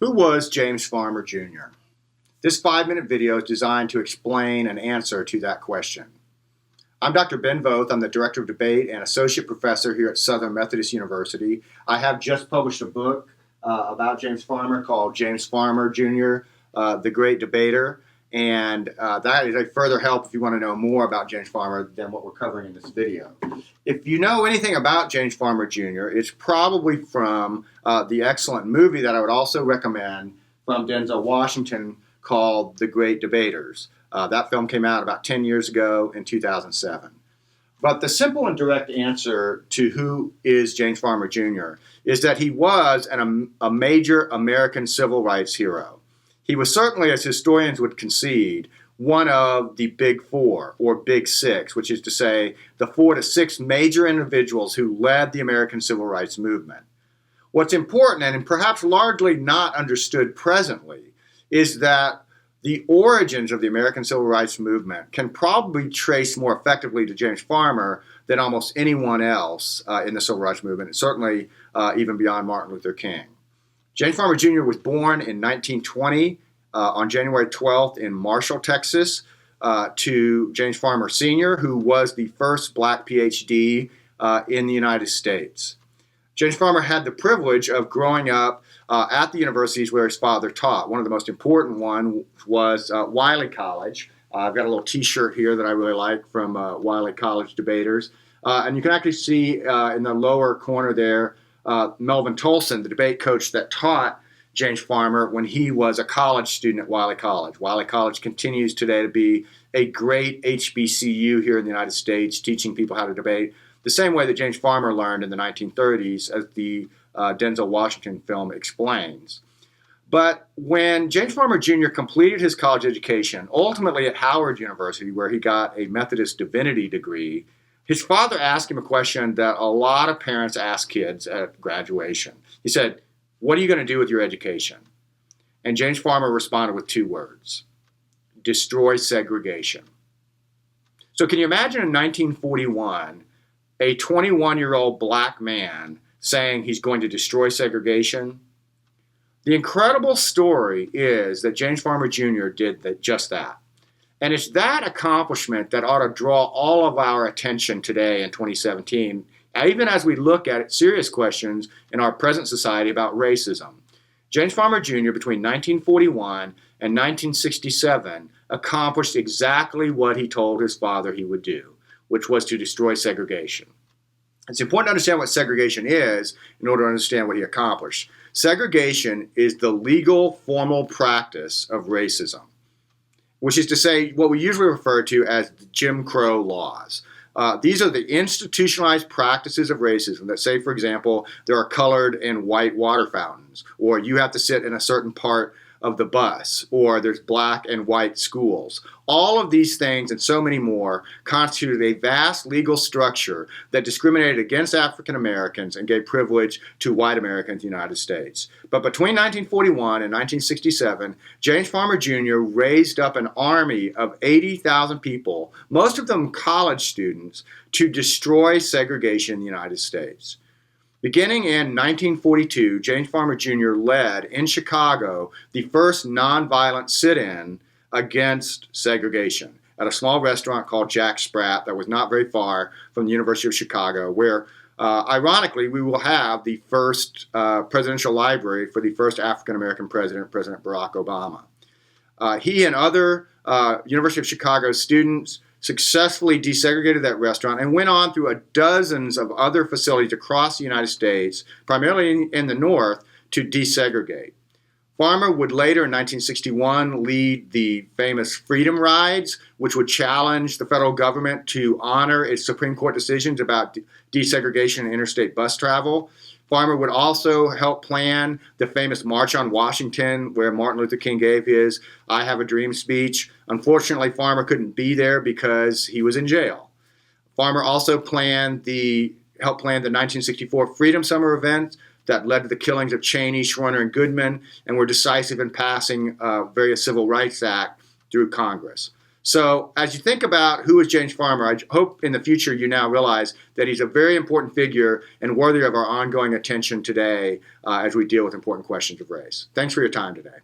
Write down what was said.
Who was James Farmer Jr.? This 5-minute video is designed to explain an answer to that question. I'm Dr. Ben Voth. I'm the Director of Debate and Associate Professor here at Southern Methodist University. I have just published a book about James Farmer called James Farmer Jr., The Great Debater. And that is a further help if you want to know more about James Farmer than what we're covering in this video. If you know anything about James Farmer Jr., it's probably from the excellent movie that I would also recommend from Denzel Washington called The Great Debaters. That film came out about 10 years ago in 2007. But the simple and direct answer to who is James Farmer Jr. is that he was a major American civil rights hero. He was certainly, as historians would concede, one of the big four or big six, which is to say the 4 to 6 major individuals who led the American civil rights movement. What's important, and perhaps largely not understood presently, is that the origins of the American civil rights movement can probably trace more effectively to James Farmer than almost anyone else in the civil rights movement, and certainly even beyond Martin Luther King. James Farmer Jr. was born in 1920 on January 12th in Marshall, Texas, to James Farmer Sr., who was the first black PhD in the United States. James Farmer had the privilege of growing up at the universities where his father taught. One of the most important ones was Wiley College. I've got a little T-shirt here that I really like from Wiley College Debaters. And you can actually see in the lower corner there Melvin Tolson, the debate coach that taught James Farmer when he was a college student at Wiley College. Wiley College continues today to be a great HBCU here in the United States, teaching people how to debate the same way that James Farmer learned in the 1930s, as the Denzel Washington film explains. But when James Farmer Jr. completed his college education, ultimately at Howard University, where he got a Methodist divinity degree, his father asked him a question that a lot of parents ask kids at graduation. He said, "What are you going to do with your education?" And James Farmer responded with 2 words: destroy segregation. So can you imagine in 1941, a 21-year-old black man saying he's going to destroy segregation? The incredible story is that James Farmer Jr. did just that. And it's that accomplishment that ought to draw all of our attention today in 2017, even as we look at serious questions in our present society about racism. James Farmer Jr., between 1941 and 1967, accomplished exactly what he told his father he would do, which was to destroy segregation. It's important to understand what segregation is in order to understand what he accomplished. Segregation is the legal, formal practice of racism, which is to say what we usually refer to as the Jim Crow laws. These are the institutionalized practices of racism that say, for example, there are colored and white water fountains, or you have to sit in a certain part of the bus, or there's black and white schools. All of these things and so many more constituted a vast legal structure that discriminated against African Americans and gave privilege to white Americans in the United States. But between 1941 and 1967, James Farmer Jr. raised up an army of 80,000 people, most of them college students, to destroy segregation in the United States. Beginning in 1942, James Farmer Jr. led in Chicago the first nonviolent sit-in against segregation at a small restaurant called Jack Sprat that was not very far from the University of Chicago, where, ironically, we will have the first presidential library for the first African-American president, President Barack Obama. He and other University of Chicago students successfully desegregated that restaurant and went on through dozens of other facilities across the United States, primarily in the North, to desegregate. Farmer would later, in 1961, lead the famous Freedom Rides, which would challenge the federal government to honor its Supreme Court decisions about desegregation and interstate bus travel. Farmer would also help plan the famous March on Washington, where Martin Luther King gave his "I Have a Dream" speech. Unfortunately, Farmer couldn't be there because he was in jail. Farmer also helped plan the 1964 Freedom Summer event that led to the killings of Cheney, Schwerner, and Goodman, and were decisive in passing various Civil Rights Act through Congress. So as you think about who is James Farmer, I hope in the future you now realize that he's a very important figure and worthy of our ongoing attention today as we deal with important questions of race. Thanks for your time today.